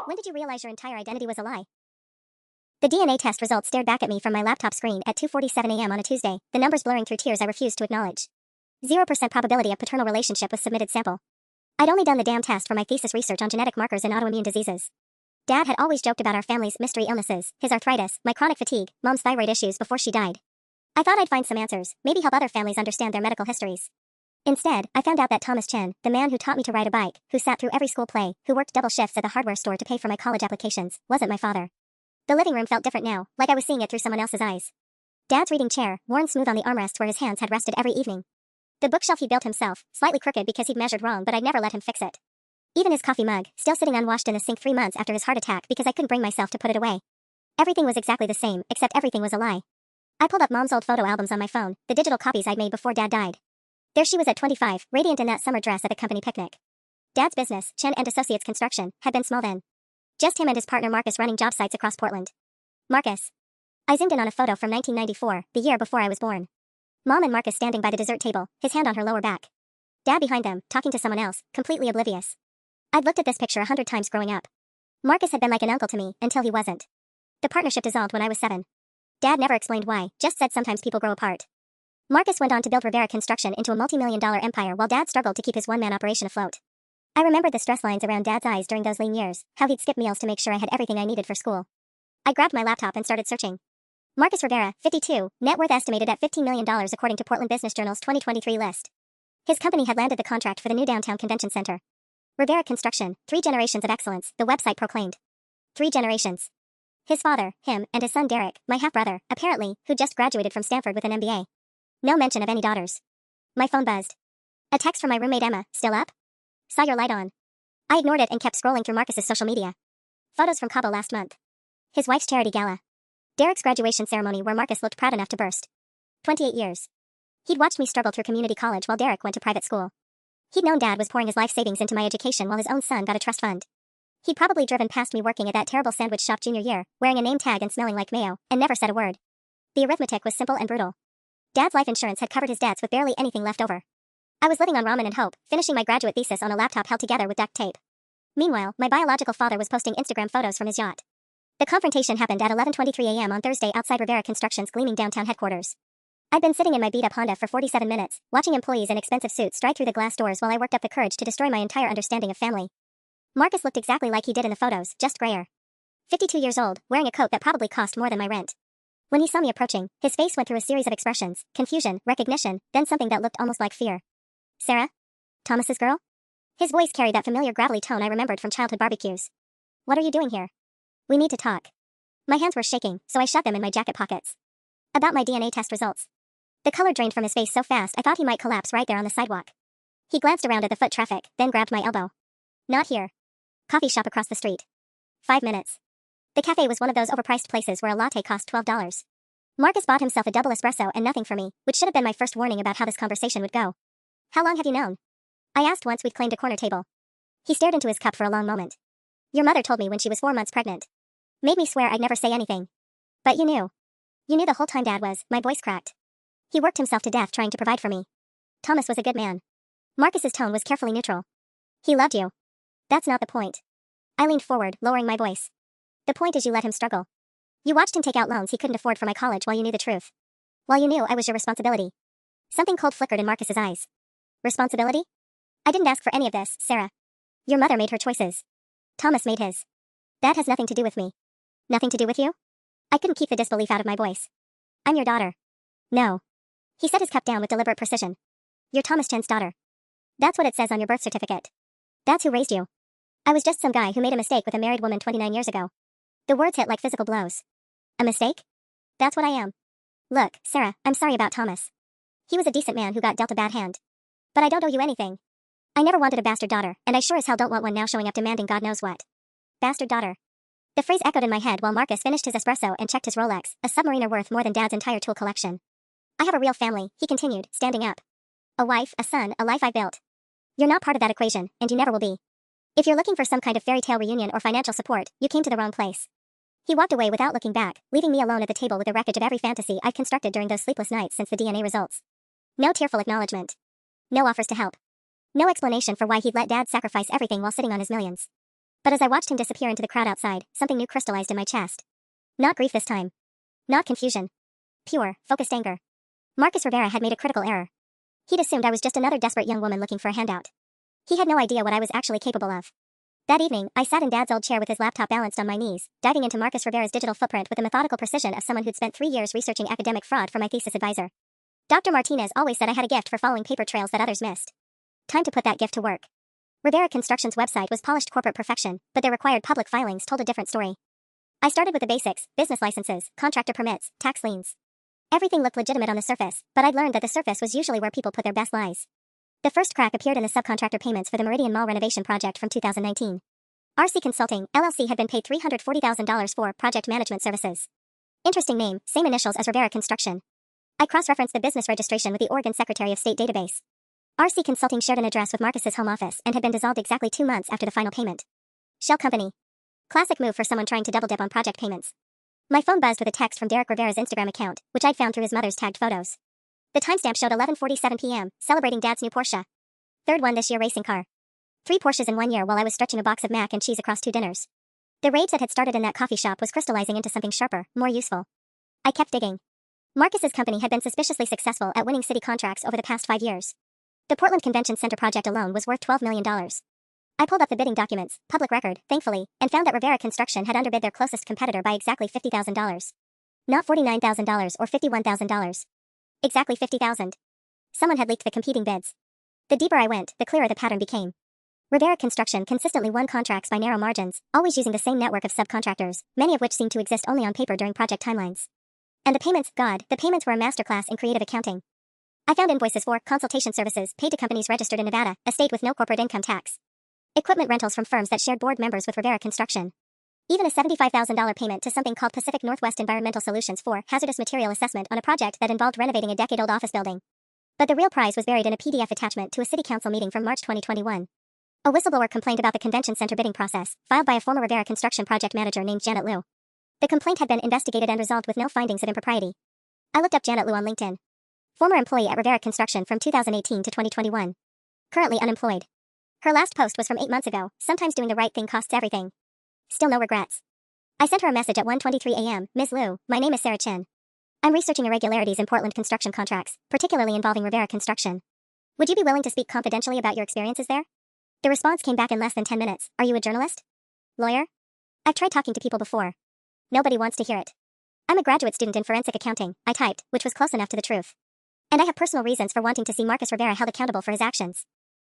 When did you realize your entire identity was a lie? The DNA test results stared back at me from my laptop screen at 2:47 a.m. on a Tuesday, the numbers blurring through tears I refused to acknowledge. 0% probability of paternal relationship with submitted sample. I'd only done the damn test for my thesis research on genetic markers in autoimmune diseases. Dad had always joked about our family's mystery illnesses, his arthritis, my chronic fatigue, mom's thyroid issues before she died. I thought I'd find some answers, maybe help other families understand their medical histories. Instead, I found out that Thomas Chen, the man who taught me to ride a bike, who sat through every school play, who worked double shifts at the hardware store to pay for my college applications, wasn't my father. The living room felt different now, like I was seeing it through someone else's eyes. Dad's reading chair, worn smooth on the armrests where his hands had rested every evening. The bookshelf he built himself, slightly crooked because he'd measured wrong, but I'd never let him fix it. Even his coffee mug, still sitting unwashed in the sink 3 months after his heart attack because I couldn't bring myself to put it away. Everything was exactly the same, except everything was a lie. I pulled up Mom's old photo albums on my phone, the digital copies I'd made before Dad died. There she was at 25, radiant in that summer dress at the company picnic. Dad's business, Chen and Associates Construction, had been small then. Just him and his partner Marcus running job sites across Portland. Marcus. I zoomed in on a photo from 1994, the year before I was born. Mom and Marcus standing by the dessert table, his hand on her lower back. Dad behind them, talking to someone else, completely oblivious. I'd looked at this picture 100 times growing up. Marcus had been like an uncle to me, until he wasn't. The partnership dissolved when I was 7. Dad never explained why, just said sometimes people grow apart. Marcus went on to build Rivera Construction into a multi-million-dollar empire while Dad struggled to keep his one-man operation afloat. I remembered the stress lines around Dad's eyes during those lean years, how he'd skip meals to make sure I had everything I needed for school. I grabbed my laptop and started searching. Marcus Rivera, 52, net worth estimated at $15 million according to Portland Business Journal's 2023 list. His company had landed the contract for the new downtown convention center. Rivera Construction, 3 generations of excellence, the website proclaimed. 3 generations. His father, him, and his son Derek, my half-brother, apparently, who just graduated from Stanford with an MBA. No mention of any daughters. My phone buzzed. A text from my roommate Emma, still up? Saw your light on. I ignored it and kept scrolling through Marcus's social media. Photos from Cabo last month. His wife's charity gala. Derek's graduation ceremony where Marcus looked proud enough to burst. 28 years. He'd watched me struggle through community college while Derek went to private school. He'd known Dad was pouring his life savings into my education while his own son got a trust fund. He'd probably driven past me working at that terrible sandwich shop junior year, wearing a name tag and smelling like mayo, and never said a word. The arithmetic was simple and brutal. Dad's life insurance had covered his debts with barely anything left over. I was living on ramen and hope, finishing my graduate thesis on a laptop held together with duct tape. Meanwhile, my biological father was posting Instagram photos from his yacht. The confrontation happened at 11:23 a.m. on Thursday outside Rivera Construction's gleaming downtown headquarters. I'd been sitting in my beat-up Honda for 47 minutes, watching employees in expensive suits stride through the glass doors while I worked up the courage to destroy my entire understanding of family. Marcus looked exactly like he did in the photos, just grayer. 52 years old, wearing a coat that probably cost more than my rent. When he saw me approaching, his face went through a series of expressions, confusion, recognition, then something that looked almost like fear. Sarah? Thomas's girl? His voice carried that familiar gravelly tone I remembered from childhood barbecues. What are you doing here? We need to talk. My hands were shaking, so I shoved them in my jacket pockets. About my DNA test results. The color drained from his face so fast I thought he might collapse right there on the sidewalk. He glanced around at the foot traffic, then grabbed my elbow. Not here. Coffee shop across the street. 5 minutes. The cafe was one of those overpriced places where a latte cost $12. Marcus bought himself a double espresso and nothing for me, which should have been my first warning about how this conversation would go. How long have you known? I asked once we'd claimed a corner table. He stared into his cup for a long moment. Your mother told me when she was 4 months pregnant. Made me swear I'd never say anything. But you knew. You knew the whole time Dad was, my voice cracked. He worked himself to death trying to provide for me. Thomas was a good man. Marcus's tone was carefully neutral. He loved you. That's not the point. I leaned forward, lowering my voice. The point is you let him struggle. You watched him take out loans he couldn't afford for my college while you knew the truth. While you knew I was your responsibility. Something cold flickered in Marcus's eyes. Responsibility? I didn't ask for any of this, Sarah. Your mother made her choices. Thomas made his. That has nothing to do with me. Nothing to do with you? I couldn't keep the disbelief out of my voice. I'm your daughter. No. He set his cup down with deliberate precision. You're Thomas Chen's daughter. That's what it says on your birth certificate. That's who raised you. I was just some guy who made a mistake with a married woman 29 years ago. The words hit like physical blows. A mistake? That's what I am. Look, Sarah, I'm sorry about Thomas. He was a decent man who got dealt a bad hand. But I don't owe you anything. I never wanted a bastard daughter, and I sure as hell don't want one now showing up demanding God knows what. Bastard daughter. The phrase echoed in my head while Marcus finished his espresso and checked his Rolex, a submariner worth more than Dad's entire tool collection. I have a real family, he continued, standing up. A wife, a son, a life I built. You're not part of that equation, and you never will be. If you're looking for some kind of fairy tale reunion or financial support, you came to the wrong place. He walked away without looking back, leaving me alone at the table with the wreckage of every fantasy I'd constructed during those sleepless nights since the DNA results. No tearful acknowledgement. No offers to help. No explanation for why he'd let Dad sacrifice everything while sitting on his millions. But as I watched him disappear into the crowd outside, something new crystallized in my chest. Not grief this time. Not confusion. Pure, focused anger. Marcus Rivera had made a critical error. He'd assumed I was just another desperate young woman looking for a handout. He had no idea what I was actually capable of. That evening, I sat in Dad's old chair with his laptop balanced on my knees, diving into Marcus Rivera's digital footprint with the methodical precision of someone who'd spent 3 years researching academic fraud for my thesis advisor. Dr. Martinez always said I had a gift for following paper trails that others missed. Time to put that gift to work. Rivera Construction's website was polished corporate perfection, but their required public filings told a different story. I started with the basics: business licenses, contractor permits, tax liens. Everything looked legitimate on the surface, but I'd learned that the surface was usually where people put their best lies. The first crack appeared in the subcontractor payments for the Meridian Mall renovation project from 2019. RC Consulting, LLC had been paid $340,000 for project management services. Interesting name, same initials as Rivera Construction. I cross-referenced the business registration with the Oregon Secretary of State database. RC Consulting shared an address with Marcus's home office and had been dissolved exactly 2 months after the final payment. Shell company. Classic move for someone trying to double-dip on project payments. My phone buzzed with a text from Derek Rivera's Instagram account, which I'd found through his mother's tagged photos. The timestamp showed 11:47 p.m., celebrating Dad's new Porsche. Third one this year racing car. 3 Porsches in 1 year while I was stretching a box of mac and cheese across 2 dinners. The rage that had started in that coffee shop was crystallizing into something sharper, more useful. I kept digging. Marcus's company had been suspiciously successful at winning city contracts over the past 5 years. The Portland Convention Center project alone was worth $12 million. I pulled up the bidding documents, public record, thankfully, and found that Rivera Construction had underbid their closest competitor by exactly $50,000. Not $49,000 or $51,000. Exactly $50,000. Someone had leaked the competing bids. The deeper I went, the clearer the pattern became. Rivera Construction consistently won contracts by narrow margins, always using the same network of subcontractors, many of which seemed to exist only on paper during project timelines. And the payments were a masterclass in creative accounting. I found invoices for consultation services paid to companies registered in Nevada, a state with no corporate income tax. Equipment rentals from firms that shared board members with Rivera Construction. Even a $75,000 payment to something called Pacific Northwest Environmental Solutions for hazardous material assessment on a project that involved renovating a decade-old office building. But the real prize was buried in a PDF attachment to a city council meeting from March 2021. A whistleblower complained about the convention center bidding process, filed by a former Rivera Construction project manager named Janet Liu. The complaint had been investigated and resolved with no findings of impropriety. I looked up Janet Liu on LinkedIn. Former employee at Rivera Construction from 2018 to 2021. Currently unemployed. Her last post was from 8 months ago. Sometimes doing the right thing costs everything. Still no regrets. I sent her a message at 1:23 a.m. Ms. Liu, my name is Sarah Chin. I'm researching irregularities in Portland construction contracts, particularly involving Rivera Construction. Would you be willing to speak confidentially about your experiences there? The response came back in less than 10 minutes. Are you a journalist? Lawyer? I've tried talking to people before. Nobody wants to hear it. I'm a graduate student in forensic accounting, I typed, which was close enough to the truth. And I have personal reasons for wanting to see Marcus Rivera held accountable for his actions.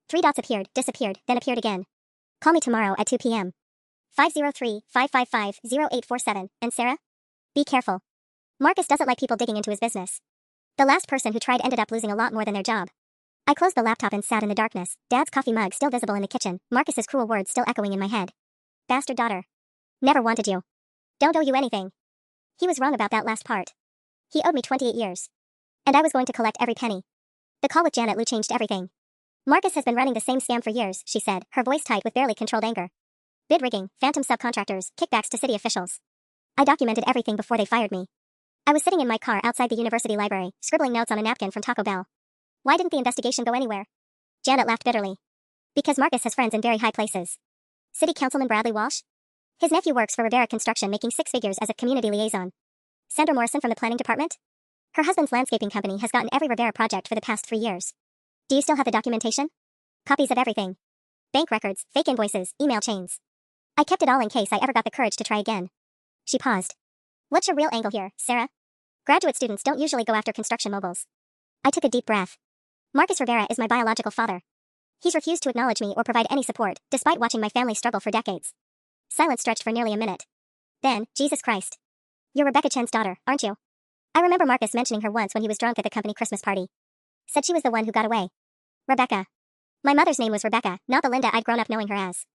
3 dots appeared, disappeared, then appeared again. Call me tomorrow at 2 p.m. 503-555-0847, and Sarah? Be careful. Marcus doesn't like people digging into his business. The last person who tried ended up losing a lot more than their job. I closed the laptop and sat in the darkness, Dad's coffee mug still visible in the kitchen, Marcus's cruel words still echoing in my head. Bastard daughter. Never wanted you. Don't owe you anything. He was wrong about that last part. He owed me 28 years. And I was going to collect every penny. The call with Janet Liu changed everything. Marcus has been running the same scam for years, she said, her voice tight with barely controlled anger. Bid rigging, phantom subcontractors, kickbacks to city officials. I documented everything before they fired me. I was sitting in my car outside the university library, scribbling notes on a napkin from Taco Bell. Why didn't the investigation go anywhere? Janet laughed bitterly. Because Marcus has friends in very high places. City Councilman Bradley Walsh? His nephew works for Rivera Construction making 6 figures as a community liaison. Sandra Morrison from the planning department? Her husband's landscaping company has gotten every Rivera project for the past 3 years. Do you still have the documentation? Copies of everything. Bank records, fake invoices, email chains. I kept it all in case I ever got the courage to try again. She paused. What's your real angle here, Sarah? Graduate students don't usually go after construction moguls. I took a deep breath. Marcus Rivera is my biological father. He's refused to acknowledge me or provide any support, despite watching my family struggle for decades. Silence stretched for nearly a minute. Then, Jesus Christ. You're Rebecca Chen's daughter, aren't you? I remember Marcus mentioning her once when he was drunk at the company Christmas party. Said she was the one who got away. Rebecca. My mother's name was Rebecca, not the Linda I'd grown up knowing her as.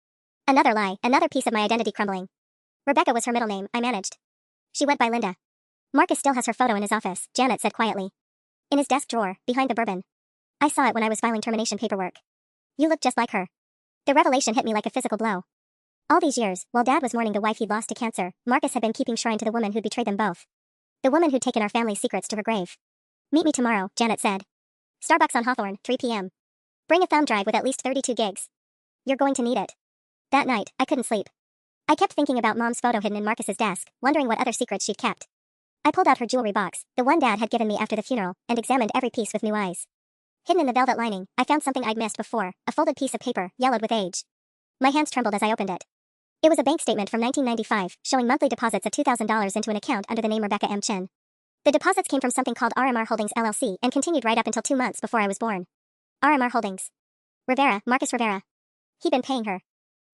Another lie, another piece of my identity crumbling. Rebecca was her middle name, I managed. She went by Linda. Marcus still has her photo in his office, Janet said quietly. In his desk drawer, behind the bourbon. I saw it when I was filing termination paperwork. You look just like her. The revelation hit me like a physical blow. All these years, while Dad was mourning the wife he'd lost to cancer, Marcus had been keeping shrine to the woman who'd betrayed them both. The woman who'd taken our family's secrets to her grave. Meet me tomorrow, Janet said. Starbucks on Hawthorne, 3 p.m. Bring a thumb drive with at least 32 gigs. You're going to need it. That night, I couldn't sleep. I kept thinking about Mom's photo hidden in Marcus's desk, wondering what other secrets she'd kept. I pulled out her jewelry box, the one Dad had given me after the funeral, and examined every piece with new eyes. Hidden in the velvet lining, I found something I'd missed before, a folded piece of paper, yellowed with age. My hands trembled as I opened it. It was a bank statement from 1995, showing monthly deposits of $2,000 into an account under the name Rebecca M. Chin. The deposits came from something called RMR Holdings LLC and continued right up until 2 months before I was born. RMR Holdings. Rivera, Marcus Rivera. He'd been paying her.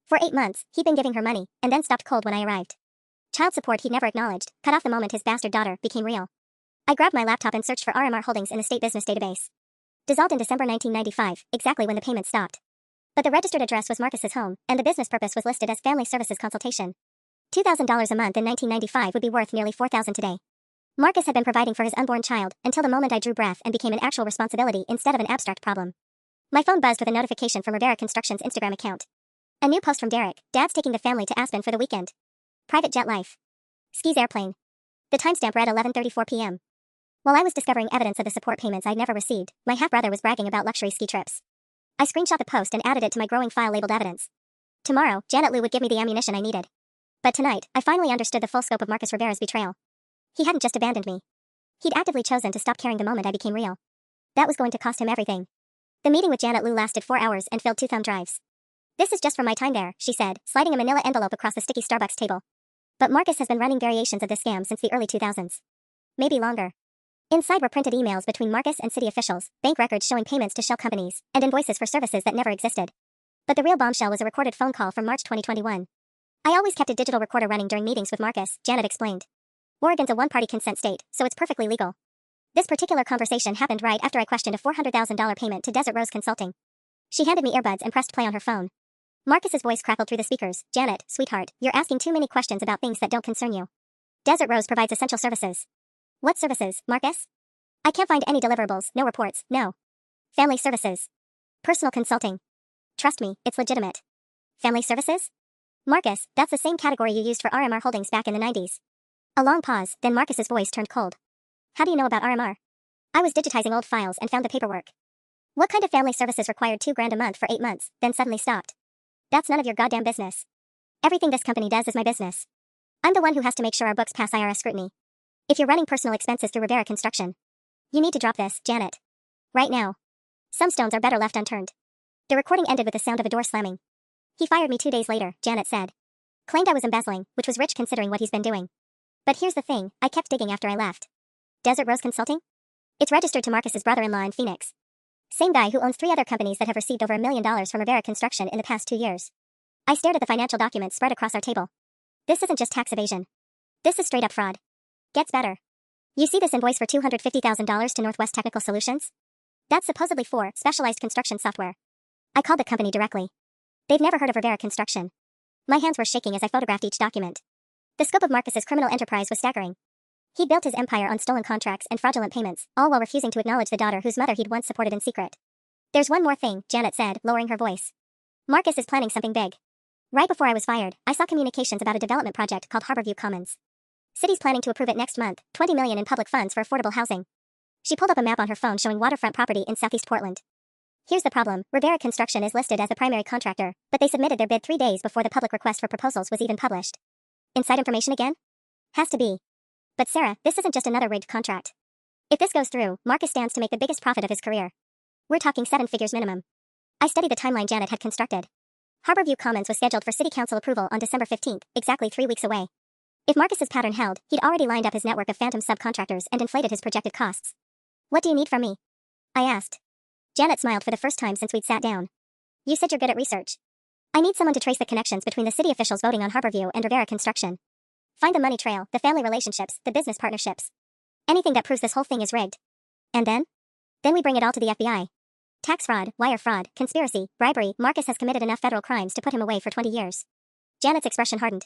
For 8 months, he'd been giving her money, and then stopped cold when I arrived. Child support he'd never acknowledged, cut off the moment his bastard daughter became real. I grabbed my laptop and searched for RMR Holdings in the state business database. Dissolved in December 1995, exactly when the payment stopped. But the registered address was Marcus's home, and the business purpose was listed as family services consultation. $2,000 a month in 1995 would be worth nearly $4,000 today. Marcus had been providing for his unborn child until the moment I drew breath and became an actual responsibility instead of an abstract problem. My phone buzzed with a notification from Rivera Construction's Instagram account. A new post from Derek: Dad's taking the family to Aspen for the weekend. Private jet life. Skis airplane. The timestamp read 11:34 p.m. While I was discovering evidence of the support payments I'd never received, my half-brother was bragging about luxury ski trips. I screenshot the post and added it to my growing file labeled evidence. Tomorrow, Janet Lou would give me the ammunition I needed. But tonight, I finally understood the full scope of Marcus Rivera's betrayal. He hadn't just abandoned me. He'd actively chosen to stop caring the moment I became real. That was going to cost him everything. The meeting with Janet Lou lasted 4 hours and filled 2 thumb drives. This is just from my time there, she said, sliding a manila envelope across the sticky Starbucks table. But Marcus has been running variations of this scam since the early 2000s. Maybe longer. Inside were printed emails between Marcus and city officials, bank records showing payments to shell companies, and invoices for services that never existed. But the real bombshell was a recorded phone call from March 2021. I always kept a digital recorder running during meetings with Marcus, Janet explained. Oregon's a one-party consent state, so it's perfectly legal. This particular conversation happened right after I questioned a $400,000 payment to Desert Rose Consulting. She handed me earbuds and pressed play on her phone. Marcus's voice crackled through the speakers. Janet, sweetheart, you're asking too many questions about things that don't concern you. Desert Rose provides essential services. What services, Marcus? I can't find any deliverables, no reports, no. Family services. Personal consulting. Trust me, it's legitimate. Family services? Marcus, that's the same category you used for RMR Holdings back in the 90s. A long pause, then Marcus's voice turned cold. How do you know about RMR? I was digitizing old files and found the paperwork. What kind of family services required $2,000 a month for 8 months, then suddenly stopped? That's none of your goddamn business. Everything this company does is my business. I'm the one who has to make sure our books pass IRS scrutiny. If you're running personal expenses through Rivera Construction, you need to drop this, Janet. Right now. Some stones are better left unturned. The recording ended with the sound of a door slamming. He fired me 2 days later, Janet said. Claimed I was embezzling, which was rich considering what he's been doing. But here's the thing, I kept digging after I left. Desert Rose Consulting? It's registered to Marcus's brother-in-law in Phoenix. Same guy who owns 3 other companies that have received over $1 million from Rivera Construction in the past 2 years. I stared at the financial documents spread across our table. This isn't just tax evasion. This is straight up fraud. Gets better. You see this invoice for $250,000 to Northwest Technical Solutions? That's supposedly for specialized construction software. I called the company directly. They've never heard of Rivera Construction. My hands were shaking as I photographed each document. The scope of Marcus's criminal enterprise was staggering. He built his empire on stolen contracts and fraudulent payments, all while refusing to acknowledge the daughter whose mother he'd once supported in secret. There's one more thing, Janet said, lowering her voice. Marcus is planning something big. Right before I was fired, I saw communications about a development project called Harborview Commons. City's planning to approve it next month, $20 million in public funds for affordable housing. She pulled up a map on her phone showing waterfront property in southeast Portland. Here's the problem, Rivera Construction is listed as the primary contractor, but they submitted their bid 3 days before the public request for proposals was even published. Inside information again? Has to be. But Sarah, this isn't just another rigged contract. If this goes through, Marcus stands to make the biggest profit of his career. We're talking 7 figures minimum. I studied the timeline Janet had constructed. Harborview Commons was scheduled for city council approval on December 15th, exactly 3 weeks away. If Marcus's pattern held, he'd already lined up his network of phantom subcontractors and inflated his projected costs. What do you need from me? I asked. Janet smiled for the first time since we'd sat down. You said you're good at research. I need someone to trace the connections between the city officials voting on Harborview and Rivera Construction. Find the money trail, the family relationships, the business partnerships. Anything that proves this whole thing is rigged. And then? Then we bring it all to the FBI. Tax fraud, wire fraud, conspiracy, bribery. Marcus has committed enough federal crimes to put him away for 20 years. Janet's expression hardened.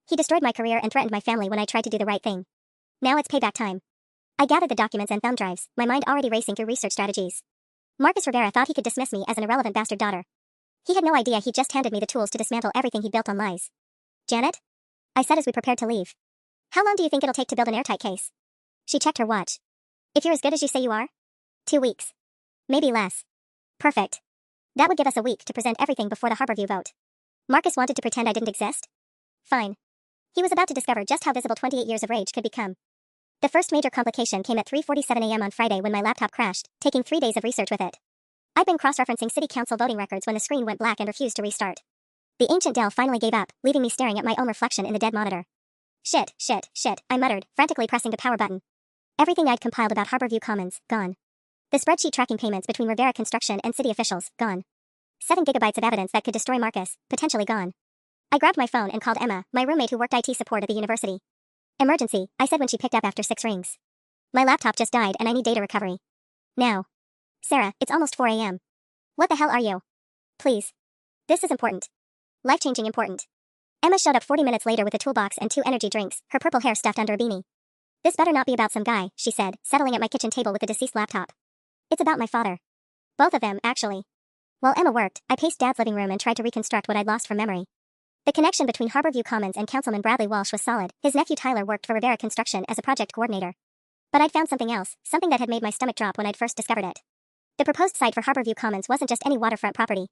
He destroyed my career and threatened my family when I tried to do the right thing. Now it's payback time. I gathered the documents and thumb drives, my mind already racing through research strategies. Marcus Rivera thought he could dismiss me as an irrelevant bastard daughter. He had no idea he'd just handed me the tools to dismantle everything he built on lies. Janet? I said as we prepared to leave. How long do you think it'll take to build an airtight case? She checked her watch. If you're as good as you say you are? 2 weeks. Maybe less. Perfect. That would give us a week to present everything before the Harborview vote. Marcus wanted to pretend I didn't exist? Fine. He was about to discover just how visible 28 years of rage could become. The first major complication came at 3:47 a.m. on Friday when my laptop crashed, taking 3 days of research with it. I'd been cross-referencing city council voting records when the screen went black and refused to restart. The ancient Dell finally gave up, leaving me staring at my own reflection in the dead monitor. Shit, I muttered, frantically pressing the power button. Everything I'd compiled about Harborview Commons, gone. The spreadsheet tracking payments between Rivera Construction and city officials, gone. 7 gigabytes of evidence that could destroy Marcus, potentially gone. I grabbed my phone and called Emma, my roommate who worked IT support at the university. Emergency, I said when she picked up after 6 rings. My laptop just died and I need data recovery. Now. Sarah, it's almost 4 a.m. What the hell are you? Please. This is important. Life-changing important. Emma showed up 40 minutes later with a toolbox and 2 energy drinks, her purple hair stuffed under a beanie. This better not be about some guy, she said, settling at my kitchen table with the deceased laptop. It's about my father. Both of them, actually. While Emma worked, I paced Dad's living room and tried to reconstruct what I'd lost from memory. The connection between Harborview Commons and Councilman Bradley Walsh was solid. His nephew Tyler worked for Rivera Construction as a project coordinator. But I'd found something else, something that had made my stomach drop when I'd first discovered it. The proposed site for Harborview Commons wasn't just any waterfront property.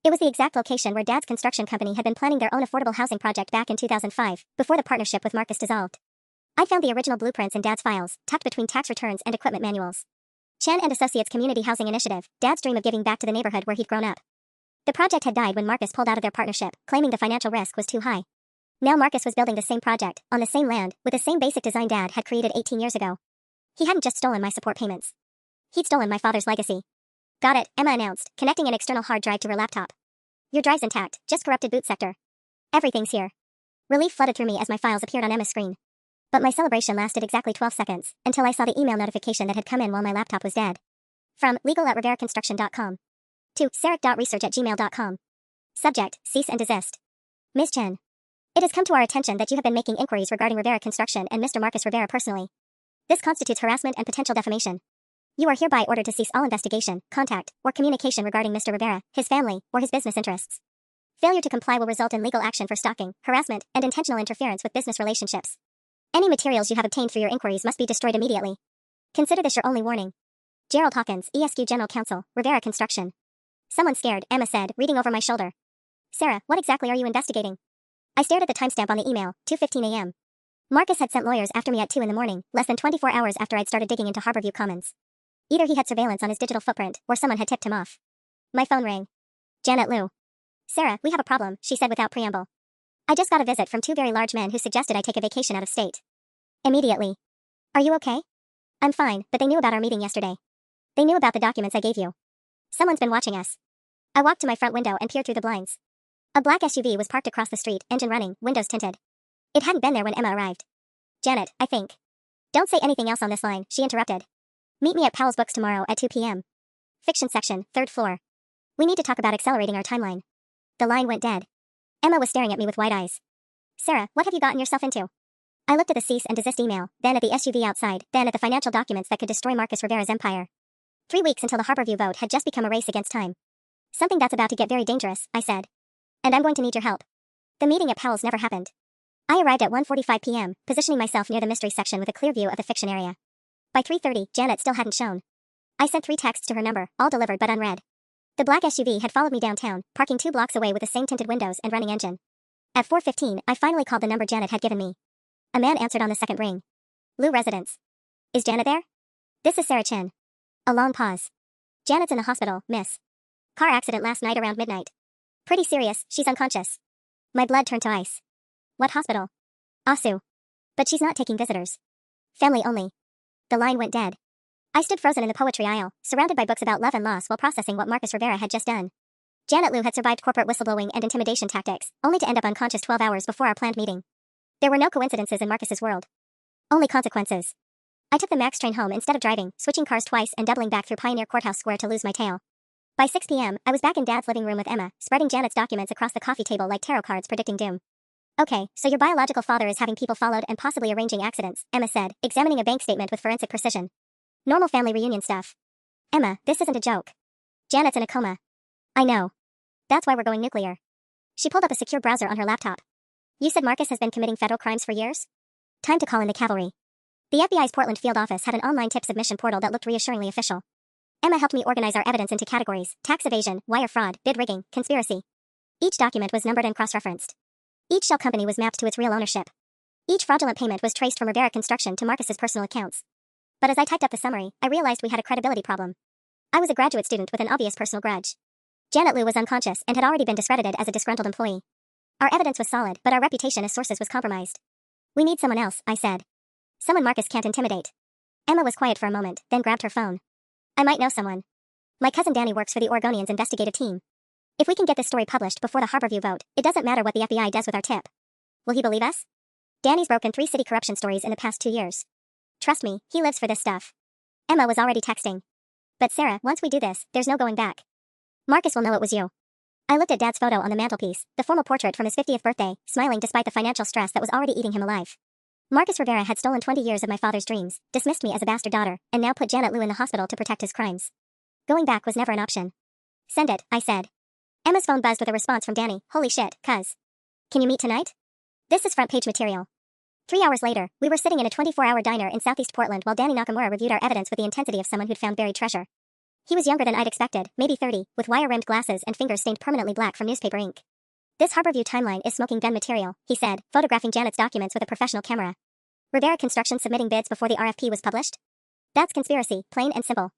It was the exact location where Dad's construction company had been planning their own affordable housing project back in 2005, before the partnership with Marcus dissolved. I found the original blueprints in Dad's files, tucked between tax returns and equipment manuals. Chen and Associates Community Housing Initiative, Dad's dream of giving back to the neighborhood where he'd grown up. The project had died when Marcus pulled out of their partnership, claiming the financial risk was too high. Now Marcus was building the same project, on the same land, with the same basic design Dad had created 18 years ago. He hadn't just stolen my support payments. He'd stolen my father's legacy. Got it, Emma announced, connecting an external hard drive to her laptop. Your drive's intact, just corrupted boot sector. Everything's here. Relief flooded through me as my files appeared on Emma's screen. But my celebration lasted exactly 12 seconds, until I saw the email notification that had come in while my laptop was dead. From legal@riveraconstruction.com. To sarek.research@gmail.com. Subject, cease and desist. Ms. Chen. It has come to our attention that you have been making inquiries regarding Rivera Construction and Mr. Marcus Rivera personally. This constitutes harassment and potential defamation. You are hereby ordered to cease all investigation, contact, or communication regarding Mr. Rivera, his family, or his business interests. Failure to comply will result in legal action for stalking, harassment, and intentional interference with business relationships. Any materials you have obtained through your inquiries must be destroyed immediately. Consider this your only warning. Gerald Hawkins, ESQ General Counsel, Rivera Construction. Someone scared, Emma said, reading over my shoulder. Sarah, what exactly are you investigating? I stared at the timestamp on the email, 2:15 a.m. Marcus had sent lawyers after me at 2 in the morning, less than 24 hours after I'd started digging into Harborview Commons. Either he had surveillance on his digital footprint, or someone had tipped him off. My phone rang. Janet Liu. Sarah, we have a problem, she said without preamble. I just got a visit from 2 very large men who suggested I take a vacation out of state. Immediately. Are you okay? I'm fine, but they knew about our meeting yesterday. They knew about the documents I gave you. Someone's been watching us. I walked to my front window and peered through the blinds. A black SUV was parked across the street, engine running, windows tinted. It hadn't been there when Emma arrived. Janet, I think. Don't say anything else on this line, she interrupted. Meet me at Powell's Books tomorrow at 2 p.m. Fiction section, 3rd floor. We need to talk about accelerating our timeline. The line went dead. Emma was staring at me with wide eyes. Sarah, what have you gotten yourself into? I looked at the cease and desist email, then at the SUV outside, then at the financial documents that could destroy Marcus Rivera's empire. 3 weeks until the Harborview vote had just become a race against time. Something that's about to get very dangerous, I said. And I'm going to need your help. The meeting at Powell's never happened. I arrived at 1:45 p.m., positioning myself near the mystery section with a clear view of the fiction area. By 3:30, Janet still hadn't shown. I sent 3 texts to her number, all delivered but unread. The black SUV had followed me downtown, parking 2 blocks away with the same tinted windows and running engine. At 4:15, I finally called the number Janet had given me. A man answered on the second ring. Lou Residence. Is Janet there? This is Sarah Chin. A long pause. Janet's in the hospital, miss. Car accident last night around midnight. Pretty serious, she's unconscious. My blood turned to ice. What hospital? Asu. But she's not taking visitors. Family only. The line went dead. I stood frozen in the poetry aisle, surrounded by books about love and loss while processing what Marcus Rivera had just done. Janet Liu had survived corporate whistleblowing and intimidation tactics, only to end up unconscious 12 hours before our planned meeting. There were no coincidences in Marcus's world. Only consequences. I took the MAX train home instead of driving, switching cars twice and doubling back through Pioneer Courthouse Square to lose my tail. By 6 p.m., I was back in Dad's living room with Emma, spreading Janet's documents across the coffee table like tarot cards predicting doom. Okay, so your biological father is having people followed and possibly arranging accidents, Emma said, examining a bank statement with forensic precision. Normal family reunion stuff. Emma, this isn't a joke. Janet's in a coma. I know. That's why we're going nuclear. She pulled up a secure browser on her laptop. You said Marcus has been committing federal crimes for years? Time to call in the cavalry. The FBI's Portland field office had an online tip submission portal that looked reassuringly official. Emma helped me organize our evidence into categories: tax evasion, wire fraud, bid rigging, conspiracy. Each document was numbered and cross-referenced. Each shell company was mapped to its real ownership. Each fraudulent payment was traced from Rivera Construction to Marcus's personal accounts. But as I typed up the summary, I realized we had a credibility problem. I was a graduate student with an obvious personal grudge. Janet Liu was unconscious and had already been discredited as a disgruntled employee. Our evidence was solid, but our reputation as sources was compromised. We need someone else, I said. Someone Marcus can't intimidate. Emma was quiet for a moment, then grabbed her phone. I might know someone. My cousin Danny works for the Oregonians investigative team. If we can get this story published before the Harborview vote, it doesn't matter what the FBI does with our tip. Will he believe us? Danny's broken 3 city corruption stories in the past 2 years. Trust me, he lives for this stuff. Emma was already texting. But Sarah, once we do this, there's no going back. Marcus will know it was you. I looked at Dad's photo on the mantelpiece, the formal portrait from his 50th birthday, smiling despite the financial stress that was already eating him alive. Marcus Rivera had stolen 20 years of my father's dreams, dismissed me as a bastard daughter, and now put Janet Liu in the hospital to protect his crimes. Going back was never an option. Send it, I said. Emma's phone buzzed with a response from Danny. Holy shit, cuz. Can you meet tonight? This is front page material. 3 hours later, we were sitting in a 24-hour diner in Southeast Portland while Danny Nakamura reviewed our evidence with the intensity of someone who'd found buried treasure. He was younger than I'd expected, maybe 30, with wire-rimmed glasses and fingers stained permanently black from newspaper ink. This Harborview timeline is smoking gun material, he said, photographing Janet's documents with a professional camera. Rivera Construction submitting bids before the RFP was published? That's conspiracy, plain and simple.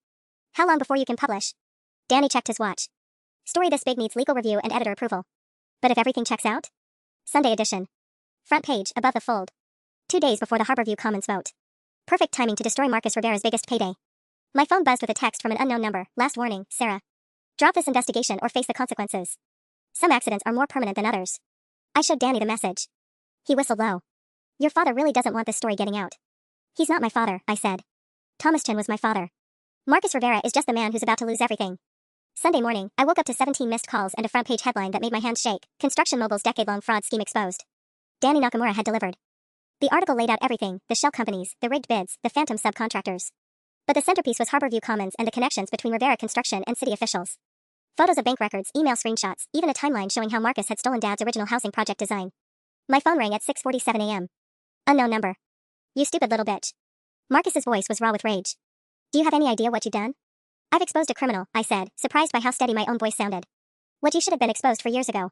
How long before you can publish? Danny checked his watch. Story this big needs legal review and editor approval. But if everything checks out? Sunday edition. Front page, above the fold. 2 days before the Harborview Commons vote. Perfect timing to destroy Marcus Rivera's biggest payday. My phone buzzed with a text from an unknown number. Last warning, Sarah. Drop this investigation or face the consequences. Some accidents are more permanent than others. I showed Danny the message. He whistled low. Your father really doesn't want this story getting out. He's not my father, I said. Thomas Chin was my father. Marcus Rivera is just the man who's about to lose everything. Sunday morning, I woke up to 17 missed calls and a front page headline that made my hands shake. Construction Mobile's decade-long fraud scheme exposed. Danny Nakamura had delivered. The article laid out everything, the shell companies, the rigged bids, the phantom subcontractors. But the centerpiece was Harborview Commons and the connections between Rivera Construction and city officials. Photos of bank records, email screenshots, even a timeline showing how Marcus had stolen Dad's original housing project design. My phone rang at 6:47 a.m. Unknown number. You stupid little bitch. Marcus's voice was raw with rage. Do you have any idea what you've done? I've exposed a criminal, I said, surprised by how steady my own voice sounded. What you should have been exposed for years ago.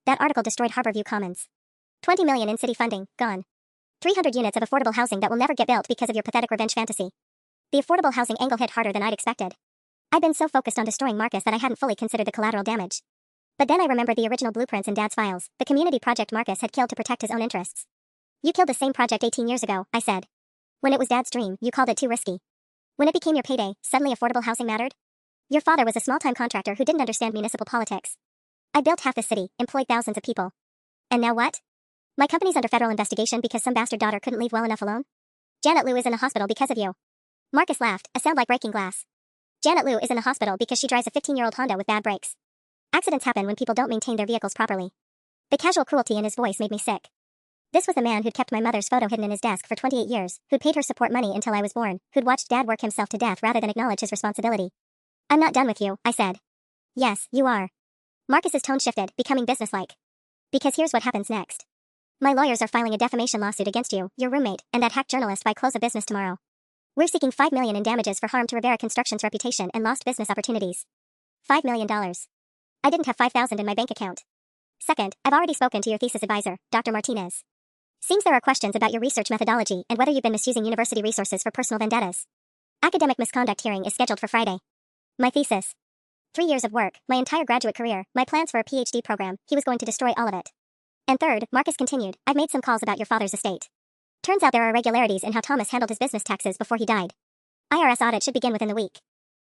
That article destroyed Harborview Commons. 20 million in city funding, gone. 300 units of affordable housing that will never get built because of your pathetic revenge fantasy. The affordable housing angle hit harder than I'd expected. I'd been so focused on destroying Marcus that I hadn't fully considered the collateral damage. But then I remembered the original blueprints in Dad's files, the community project Marcus had killed to protect his own interests. You killed the same project 18 years ago, I said. When it was Dad's dream, you called it too risky. When it became your payday, suddenly affordable housing mattered? Your father was a small-time contractor who didn't understand municipal politics. I built half the city, employed thousands of people. And now what? My company's under federal investigation because some bastard daughter couldn't leave well enough alone? Janet Liu is in a hospital because of you. Marcus laughed, a sound like breaking glass. Janet Liu is in a hospital because she drives a 15-year-old Honda with bad brakes. Accidents happen when people don't maintain their vehicles properly. The casual cruelty in his voice made me sick. This was the man who'd kept my mother's photo hidden in his desk for 28 years, who'd paid her support money until I was born, who'd watched Dad work himself to death rather than acknowledge his responsibility. I'm not done with you, I said. Yes, you are. Marcus's tone shifted, becoming businesslike. Because here's what happens next. My lawyers are filing a defamation lawsuit against you, your roommate, and that hack journalist by close of business tomorrow. We're seeking $5 million in damages for harm to Rivera Construction's reputation and lost business opportunities. $5 million. I didn't have $5,000 in my bank account. Second, I've already spoken to your thesis advisor, Dr. Martinez. Seems there are questions about your research methodology and whether you've been misusing university resources for personal vendettas. Academic misconduct hearing is scheduled for Friday. My thesis. 3 years of work, my entire graduate career, my plans for a PhD program, he was going to destroy all of it. And third, Marcus continued, I've made some calls about your father's estate. Turns out there are irregularities in how Thomas handled his business taxes before he died. IRS audit should begin within the week.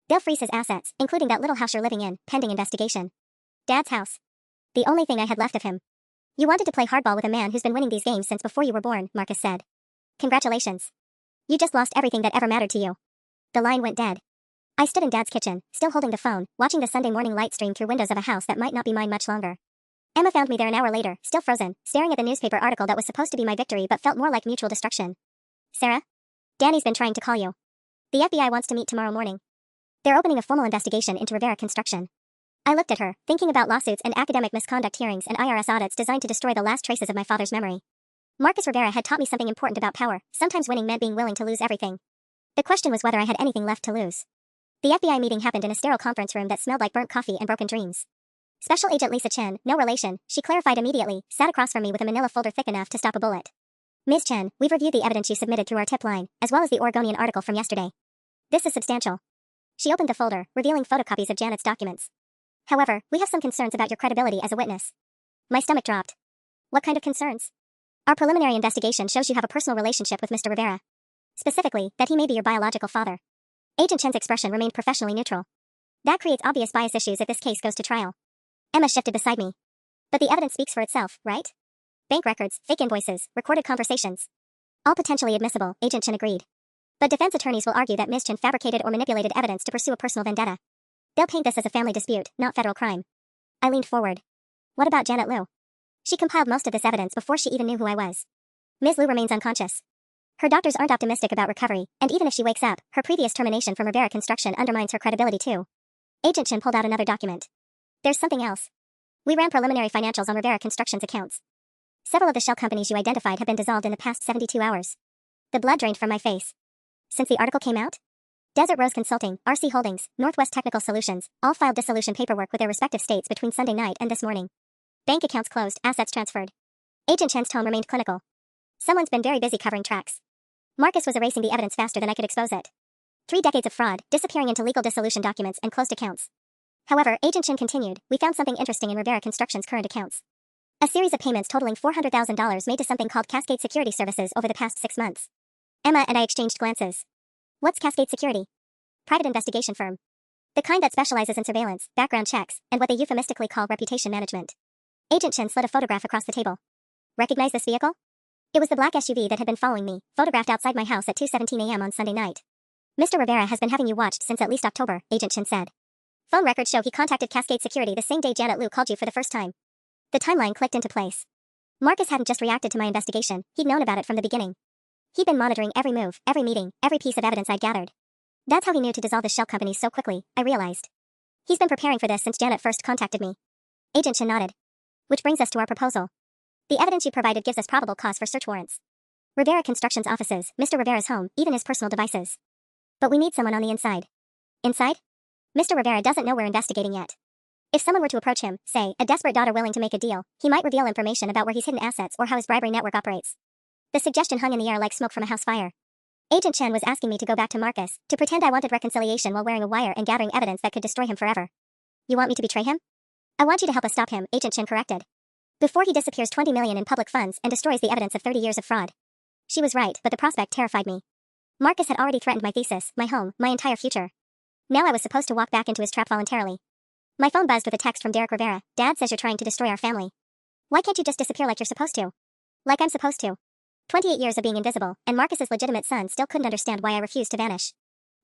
They'll freeze his assets, including that little house you're living in, pending investigation. Dad's house. The only thing I had left of him. You wanted to play hardball with a man who's been winning these games since before you were born, Marcus said. Congratulations. You just lost everything that ever mattered to you. The line went dead. I stood in Dad's kitchen, still holding the phone, watching the Sunday morning light stream through windows of a house that might not be mine much longer. Emma found me there an hour later, still frozen, staring at the newspaper article that was supposed to be my victory but felt more like mutual destruction. Sarah? Danny's been trying to call you. The FBI wants to meet tomorrow morning. They're opening a formal investigation into Rivera Construction. I looked at her, thinking about lawsuits and academic misconduct hearings and IRS audits designed to destroy the last traces of my father's memory. Marcus Rivera had taught me something important about power. Sometimes winning meant being willing to lose everything. The question was whether I had anything left to lose. The FBI meeting happened in a sterile conference room that smelled like burnt coffee and broken dreams. Special Agent Lisa Chen, no relation, she clarified immediately, sat across from me with a manila folder thick enough to stop a bullet. Ms. Chen, we've reviewed the evidence you submitted through our tip line, as well as the Oregonian article from yesterday. This is substantial. She opened the folder, revealing photocopies of Janet's documents. However, we have some concerns about your credibility as a witness. My stomach dropped. What kind of concerns? Our preliminary investigation shows you have a personal relationship with Mr. Rivera. Specifically, that he may be your biological father. Agent Chen's expression remained professionally neutral. That creates obvious bias issues if this case goes to trial. Emma shifted beside me. But the evidence speaks for itself, right? Bank records, fake invoices, recorded conversations. All potentially admissible, Agent Chen agreed. But defense attorneys will argue that Ms. Chen fabricated or manipulated evidence to pursue a personal vendetta. They'll paint this as a family dispute, not federal crime. I leaned forward. What about Janet Liu? She compiled most of this evidence before she even knew who I was. Ms. Liu remains unconscious. Her doctors aren't optimistic about recovery, and even if she wakes up, her previous termination from Rivera Construction undermines her credibility too. Agent Chen pulled out another document. There's something else. We ran preliminary financials on Rivera Construction's accounts. Several of the shell companies you identified have been dissolved in the past 72 hours. The blood drained from my face. Since the article came out? Desert Rose Consulting, RC Holdings, Northwest Technical Solutions, all filed dissolution paperwork with their respective states between Sunday night and this morning. Bank accounts closed, assets transferred. Agent Chen's tone remained clinical. Someone's been very busy covering tracks. Marcus was erasing the evidence faster than I could expose it. 3 decades of fraud, disappearing into legal dissolution documents and closed accounts. However, Agent Chen continued, we found something interesting in Rivera Construction's current accounts. A series of payments totaling $400,000 made to something called Cascade Security Services over the past 6 months. Emma and I exchanged glances. What's Cascade Security? Private investigation firm. The kind that specializes in surveillance, background checks, and what they euphemistically call reputation management. Agent Chen slid a photograph across the table. Recognize this vehicle? It was the black SUV that had been following me, photographed outside my house at 2:17 a.m. on Sunday night. Mr. Rivera has been having you watched since at least October, Agent Chen said. Phone records show he contacted Cascade Security the same day Janet Liu called you for the first time. The timeline clicked into place. Marcus hadn't just reacted to my investigation, he'd known about it from the beginning. He'd been monitoring every move, every meeting, every piece of evidence I'd gathered. That's how he knew to dissolve the shell companies so quickly, I realized. He's been preparing for this since Janet first contacted me. Agent Chen nodded. Which brings us to our proposal. The evidence you provided gives us probable cause for search warrants. Rivera Construction's offices, Mr. Rivera's home, even his personal devices. But we need someone on the inside. Inside? Mr. Rivera doesn't know we're investigating yet. If someone were to approach him, say, a desperate daughter willing to make a deal, he might reveal information about where he's hidden assets or how his bribery network operates. The suggestion hung in the air like smoke from a house fire. Agent Chen was asking me to go back to Marcus, to pretend I wanted reconciliation while wearing a wire and gathering evidence that could destroy him forever. You want me to betray him? I want you to help us stop him, Agent Chen corrected. Before he disappears $20 million in public funds and destroys the evidence of 30 years of fraud. She was right, but the prospect terrified me. Marcus had already threatened my thesis, my home, my entire future. Now I was supposed to walk back into his trap voluntarily. My phone buzzed with a text from Derek Rivera. Dad says you're trying to destroy our family. Why can't you just disappear like you're supposed to? Like I'm supposed to. 28 years of being invisible, and Marcus's legitimate son still couldn't understand why I refused to vanish.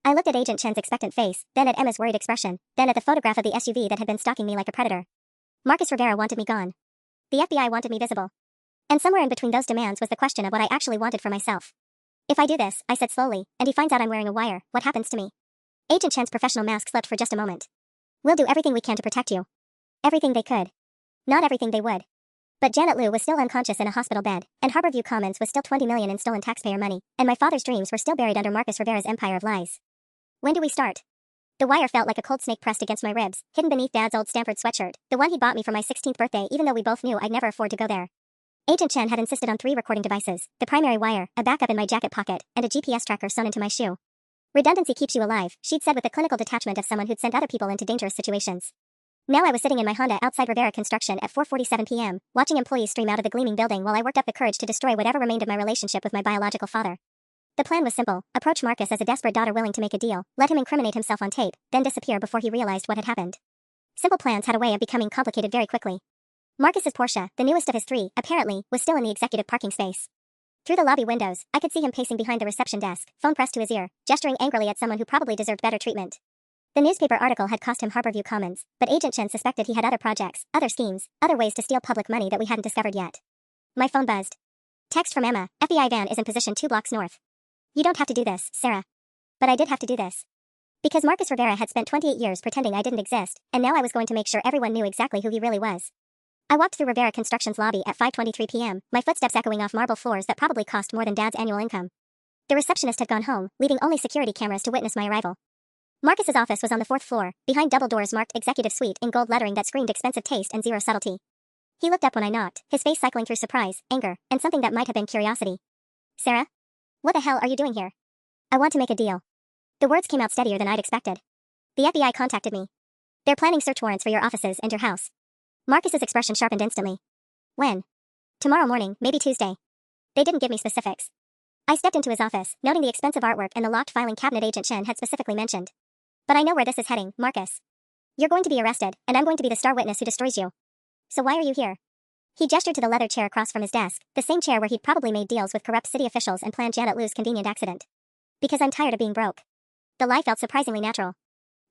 I looked at Agent Chen's expectant face, then at Emma's worried expression, then at the photograph of the SUV that had been stalking me like a predator. Marcus Rivera wanted me gone. The FBI wanted me visible. And somewhere in between those demands was the question of what I actually wanted for myself. If I do this, I said slowly, and he finds out I'm wearing a wire, what happens to me? Agent Chen's professional mask slipped for just a moment. We'll do everything we can to protect you. Everything they could. Not everything they would. But Janet Liu was still unconscious in a hospital bed, and Harborview Commons was still $20 million in stolen taxpayer money, and my father's dreams were still buried under Marcus Rivera's empire of lies. When do we start? The wire felt like a cold snake pressed against my ribs, hidden beneath Dad's old Stanford sweatshirt, the one he bought me for my 16th birthday even though we both knew I'd never afford to go there. Agent Chen had insisted on 3 recording devices, the primary wire, a backup in my jacket pocket, and a GPS tracker sewn into my shoe. Redundancy keeps you alive, she'd said with the clinical detachment of someone who'd sent other people into dangerous situations. Now I was sitting in my Honda outside Rivera Construction at 4:47 p.m., watching employees stream out of the gleaming building while I worked up the courage to destroy whatever remained of my relationship with my biological father. The plan was simple: approach Marcus as a desperate daughter willing to make a deal, let him incriminate himself on tape, then disappear before he realized what had happened. Simple plans had a way of becoming complicated very quickly. Marcus's Porsche, the newest of his 3, apparently, was still in the executive parking space. Through the lobby windows, I could see him pacing behind the reception desk, phone pressed to his ear, gesturing angrily at someone who probably deserved better treatment. The newspaper article had cost him Harborview Commons, but Agent Chen suspected he had other projects, other schemes, other ways to steal public money that we hadn't discovered yet. My phone buzzed. Text from Emma: FBI van is in position 2 blocks north. You don't have to do this, Sarah. But I did have to do this. Because Marcus Rivera had spent 28 years pretending I didn't exist, and now I was going to make sure everyone knew exactly who he really was. I walked through Rivera Construction's lobby at 5:23 p.m., my footsteps echoing off marble floors that probably cost more than Dad's annual income. The receptionist had gone home, leaving only security cameras to witness my arrival. Marcus's office was on the fourth floor, behind double doors marked Executive Suite in gold lettering that screamed expensive taste and zero subtlety. He looked up when I knocked, his face cycling through surprise, anger, and something that might have been curiosity. Sarah? What the hell are you doing here? I want to make a deal. The words came out steadier than I'd expected. The FBI contacted me. They're planning search warrants for your offices and your house. Marcus's expression sharpened instantly. When? Tomorrow morning, maybe Tuesday. They didn't give me specifics. I stepped into his office, noting the expensive artwork and the locked filing cabinet Agent Chen had specifically mentioned. But I know where this is heading, Marcus. You're going to be arrested, and I'm going to be the star witness who destroys you. So why are you here? He gestured to the leather chair across from his desk, the same chair where he'd probably made deals with corrupt city officials and planned Janet Liu's convenient accident. Because I'm tired of being broke. The lie felt surprisingly natural.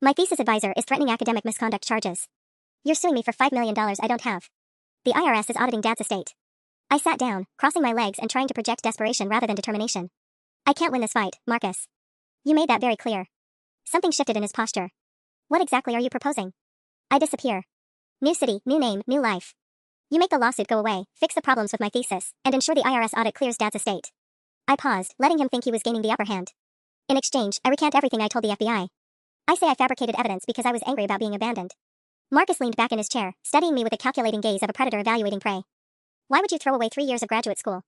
My thesis advisor is threatening academic misconduct charges. You're suing me for $5 million I don't have. The IRS is auditing Dad's estate. I sat down, crossing my legs and trying to project desperation rather than determination. I can't win this fight, Marcus. You made that very clear. Something shifted in his posture. What exactly are you proposing? I disappear. New city, new name, new life. You make the lawsuit go away, fix the problems with my thesis, and ensure the IRS audit clears Dad's estate. I paused, letting him think he was gaining the upper hand. In exchange, I recant everything I told the FBI. I say I fabricated evidence because I was angry about being abandoned. Marcus leaned back in his chair, studying me with the calculating gaze of a predator evaluating prey. Why would you throw away 3 years of graduate school?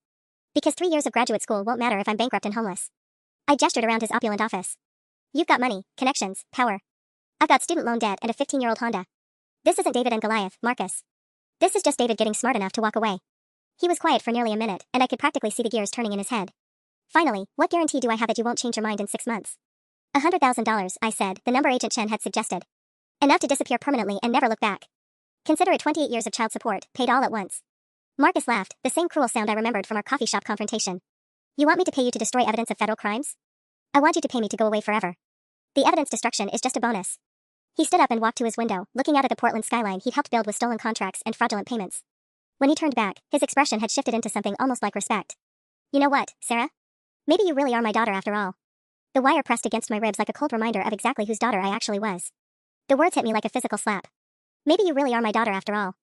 Because 3 years of graduate school won't matter if I'm bankrupt and homeless. I gestured around his opulent office. You've got money, connections, power. I've got student loan debt and a 15-year-old Honda. This isn't David and Goliath, Marcus. This is just David getting smart enough to walk away. He was quiet for nearly a minute, and I could practically see the gears turning in his head. Finally, what guarantee do I have that you won't change your mind in 6 months? $100,000, I said, the number Agent Chen had suggested. Enough to disappear permanently and never look back. Consider it 28 years of child support, paid all at once. Marcus laughed, the same cruel sound I remembered from our coffee shop confrontation. You want me to pay you to destroy evidence of federal crimes? I want you to pay me to go away forever. The evidence destruction is just a bonus. He stood up and walked to his window, looking out at the Portland skyline he'd helped build with stolen contracts and fraudulent payments. When he turned back, his expression had shifted into something almost like respect. You know what, Sarah? Maybe you really are my daughter after all. The wire pressed against my ribs like a cold reminder of exactly whose daughter I actually was. The words hit me like a physical slap. Maybe you really are my daughter after all.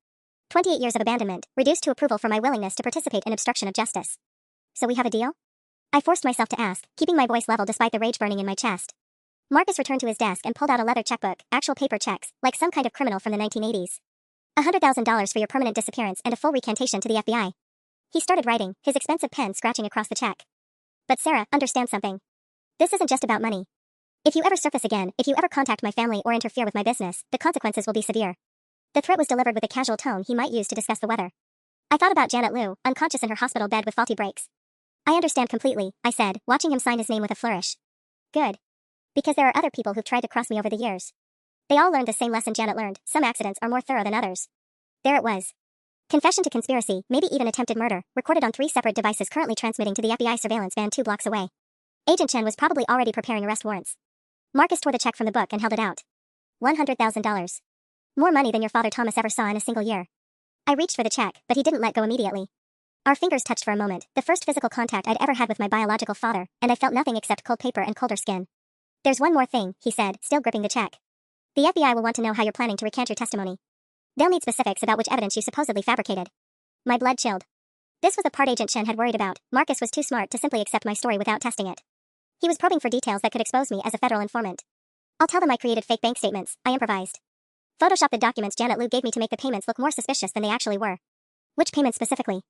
28 years of abandonment, reduced to approval for my willingness to participate in obstruction of justice. So we have a deal? I forced myself to ask, keeping my voice level despite the rage burning in my chest. Marcus returned to his desk and pulled out a leather checkbook, actual paper checks, like some kind of criminal from the 1980s. $100,000 for your permanent disappearance and a full recantation to the FBI. He started writing, his expensive pen scratching across the check. But Sarah, understand something. This isn't just about money. If you ever surface again, if you ever contact my family or interfere with my business, the consequences will be severe. The threat was delivered with a casual tone he might use to discuss the weather. I thought about Janet Liu, unconscious in her hospital bed with faulty brakes. I understand completely, I said, watching him sign his name with a flourish. Good. Because there are other people who've tried to cross me over the years. They all learned the same lesson Janet learned, some accidents are more thorough than others. There it was. Confession to conspiracy, maybe even attempted murder, recorded on 3 separate devices currently transmitting to the FBI surveillance van 2 blocks away. Agent Chen was probably already preparing arrest warrants. Marcus tore the check from the book and held it out. $100,000. More money than your father Thomas ever saw in a single year. I reached for the check, but he didn't let go immediately. Our fingers touched for a moment, the first physical contact I'd ever had with my biological father, and I felt nothing except cold paper and colder skin. There's one more thing, he said, still gripping the check. The FBI will want to know how you're planning to recant your testimony. They'll need specifics about which evidence you supposedly fabricated. My blood chilled. This was the part Agent Chen had worried about. Marcus was too smart to simply accept my story without testing it. He was probing for details that could expose me as a federal informant. I'll tell them I created fake bank statements, I improvised. Photoshopped the documents Janet Liu gave me to make the payments look more suspicious than they actually were. Which payments specifically?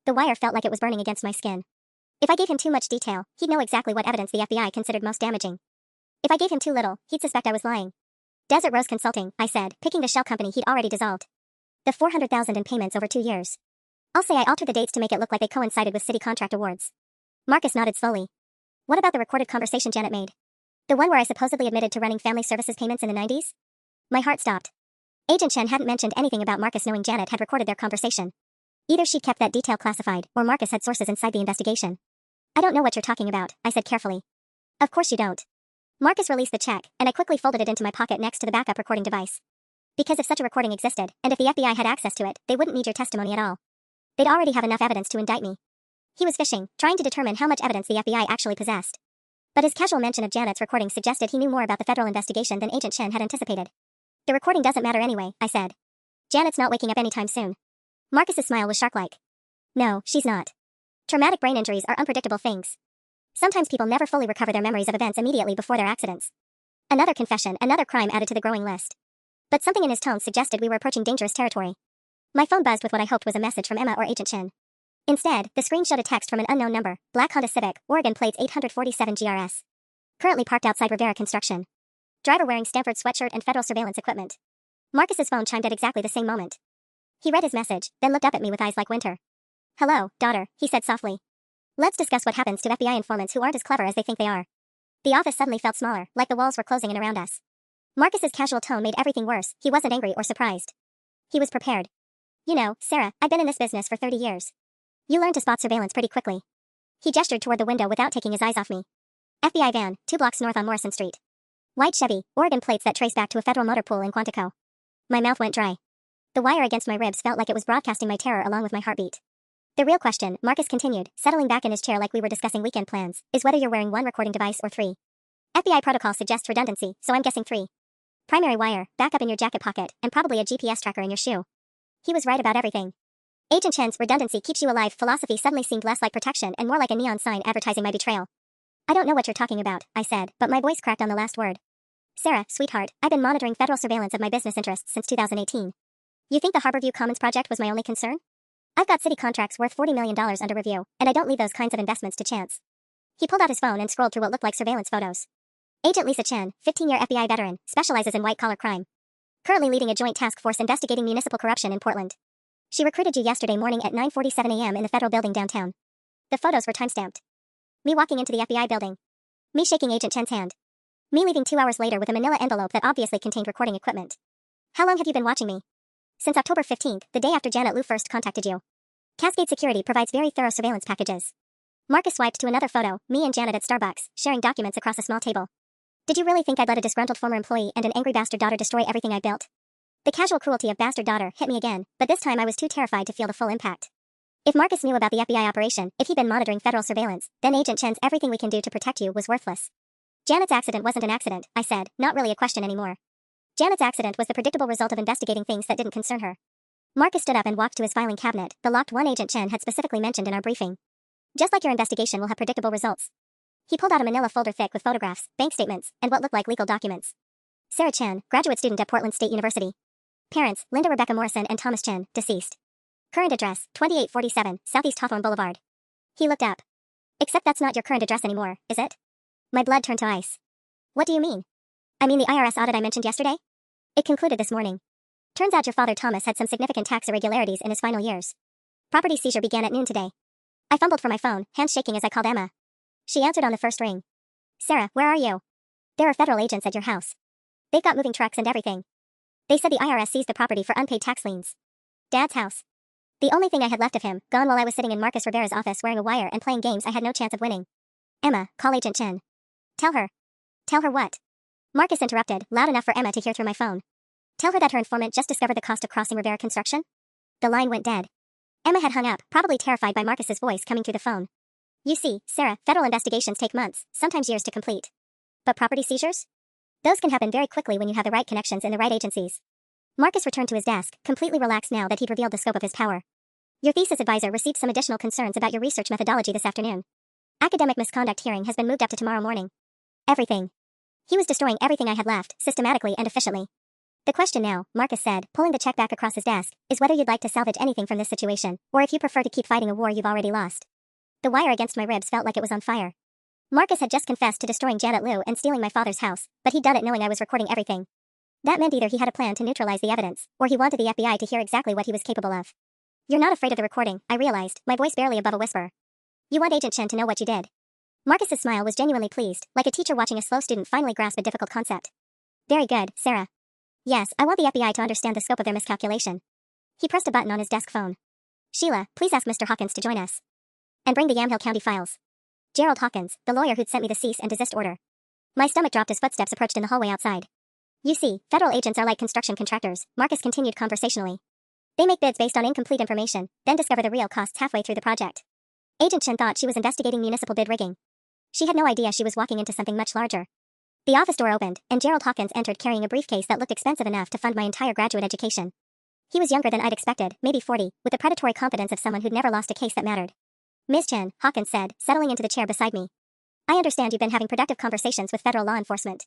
The wire felt like it was burning against my skin. If I gave him too much detail, he'd know exactly what evidence the FBI considered most damaging. If I gave him too little, he'd suspect I was lying. Desert Rose Consulting, I said, picking the shell company he'd already dissolved. The $400,000 in payments over 2 years. I'll say I altered the dates to make it look like they coincided with city contract awards. Marcus nodded slowly. What about the recorded conversation Janet made? The one where I supposedly admitted to running family services payments in the 90s? My heart stopped. Agent Chen hadn't mentioned anything about Marcus knowing Janet had recorded their conversation. Either she'd kept that detail classified, or Marcus had sources inside the investigation. I don't know what you're talking about, I said carefully. Of course you don't. Marcus released the check, and I quickly folded it into my pocket next to the backup recording device. Because if such a recording existed, and if the FBI had access to it, they wouldn't need your testimony at all. They'd already have enough evidence to indict me. He was fishing, trying to determine how much evidence the FBI actually possessed. But his casual mention of Janet's recording suggested he knew more about the federal investigation than Agent Chen had anticipated. The recording doesn't matter anyway, I said. Janet's not waking up anytime soon. Marcus's smile was shark-like. No, she's not. Traumatic brain injuries are unpredictable things. Sometimes people never fully recover their memories of events immediately before their accidents. Another confession, another crime added to the growing list. But something in his tone suggested we were approaching dangerous territory. My phone buzzed with what I hoped was a message from Emma or Agent Chin. Instead, the screen showed a text from an unknown number, black Honda Civic, Oregon plates 847 GRS. Currently parked outside Rivera Construction. Driver wearing Stanford sweatshirt and federal surveillance equipment. Marcus's phone chimed at exactly the same moment. He read his message, then looked up at me with eyes like winter. "Hello, daughter," he said softly. "Let's discuss what happens to FBI informants who aren't as clever as they think they are." The office suddenly felt smaller, like the walls were closing in around us. Marcus's casual tone made everything worse. He wasn't angry or surprised. He was prepared. "You know, Sarah, I've been in this business for 30 years. You learn to spot surveillance pretty quickly." He gestured toward the window without taking his eyes off me. FBI van, 2 blocks north on Morrison Street. White Chevy, Oregon plates that trace back to a federal motor pool in Quantico. My mouth went dry. The wire against my ribs felt like it was broadcasting my terror along with my heartbeat. "The real question," Marcus continued, settling back in his chair like we were discussing weekend plans, "is whether you're wearing one recording device or 3. FBI protocol suggests redundancy, so I'm guessing 3. Primary wire, backup in your jacket pocket, and probably a GPS tracker in your shoe." He was right about everything. Agent Chen's "redundancy keeps you alive" philosophy suddenly seemed less like protection and more like a neon sign advertising my betrayal. "I don't know what you're talking about," I said, but my voice cracked on the last word. "Sarah, sweetheart, I've been monitoring federal surveillance of my business interests since 2018. You think the Harborview Commons project was my only concern? I've got city contracts worth $40 million under review, and I don't leave those kinds of investments to chance." He pulled out his phone and scrolled through what looked like surveillance photos. Agent Lisa Chen, 15-year FBI veteran, specializes in white-collar crime. Currently leading a joint task force investigating municipal corruption in Portland. She recruited you yesterday morning at 9:47 a.m. in the federal building downtown. The photos were timestamped. Me walking into the FBI building. Me shaking Agent Chen's hand. Me leaving 2 hours later with a manila envelope that obviously contained recording equipment. "How long have you been watching me?" "Since October 15th, the day after Janet Liu first contacted you. Cascade Security provides very thorough surveillance packages." Marcus swiped to another photo, me and Janet at Starbucks, sharing documents across a small table. "Did you really think I'd let a disgruntled former employee and an angry bastard daughter destroy everything I built?" The casual cruelty of bastard daughter hit me again, but this time I was too terrified to feel the full impact. If Marcus knew about the FBI operation, if he'd been monitoring federal surveillance, then Agent Chen's "everything we can do to protect you" was worthless. "Janet's accident wasn't an accident," I said, not really a question anymore. "Janet's accident was the predictable result of investigating things that didn't concern her." Marcus stood up and walked to his filing cabinet, the locked one Agent Chen had specifically mentioned in our briefing. "Just like your investigation will have predictable results." He pulled out a manila folder thick with photographs, bank statements, and what looked like legal documents. Sarah Chen, graduate student at Portland State University. Parents, Linda Rebecca Morrison and Thomas Chen, deceased. Current address, 2847, Southeast Hawthorne Boulevard. He looked up. "Except that's not your current address anymore, is it?" My blood turned to ice. "What do you mean?" "I mean the IRS audit I mentioned yesterday? It concluded this morning. Turns out your father Thomas had some significant tax irregularities in his final years. Property seizure began at noon today." I fumbled for my phone, hands shaking as I called Emma. She answered on the first ring. "Sarah, where are you?" "There are federal agents at your house. They've got moving trucks and everything. They said the IRS seized the property for unpaid tax liens." Dad's house. The only thing I had left of him, gone while I was sitting in Marcus Rivera's office wearing a wire and playing games I had no chance of winning. "Emma, call Agent Chen." "Tell her." "Tell her what?" Marcus interrupted, loud enough for Emma to hear through my phone. "Tell her that her informant just discovered the cost of crossing Rivera Construction." The line went dead. Emma had hung up, probably terrified by Marcus's voice coming through the phone. "You see, Sarah, federal investigations take months, sometimes years to complete. But property seizures? Those can happen very quickly when you have the right connections in the right agencies." Marcus returned to his desk, completely relaxed now that he'd revealed the scope of his power. "Your thesis advisor received some additional concerns about your research methodology this afternoon. Academic misconduct hearing has been moved up to tomorrow morning." Everything. He was destroying everything I had left, systematically and efficiently. "The question now," Marcus said, pulling the check back across his desk, "is whether you'd like to salvage anything from this situation, or if you prefer to keep fighting a war you've already lost." The wire against my ribs felt like it was on fire. Marcus had just confessed to destroying Janet Liu and stealing my father's house, but he'd done it knowing I was recording everything. That meant either he had a plan to neutralize the evidence, or he wanted the FBI to hear exactly what he was capable of. "You're not afraid of the recording," I realized, my voice barely above a whisper. "You want Agent Chen to know what you did." Marcus's smile was genuinely pleased, like a teacher watching a slow student finally grasp a difficult concept. "Very good, Sarah. Yes, I want the FBI to understand the scope of their miscalculation." He pressed a button on his desk phone. "Sheila, please ask Mr. Hawkins to join us. And bring the Yamhill County files." Gerald Hawkins, the lawyer who'd sent me the cease and desist order. My stomach dropped as footsteps approached in the hallway outside. "You see, federal agents are like construction contractors," Marcus continued conversationally. "They make bids based on incomplete information, then discover the real costs halfway through the project." Agent Chen thought she was investigating municipal bid rigging. She had no idea she was walking into something much larger. The office door opened, and Gerald Hawkins entered carrying a briefcase that looked expensive enough to fund my entire graduate education. He was younger than I'd expected, maybe 40, with the predatory confidence of someone who'd never lost a case that mattered. "Ms. Chen," Hawkins said, settling into the chair beside me. "I understand you've been having productive conversations with federal law enforcement."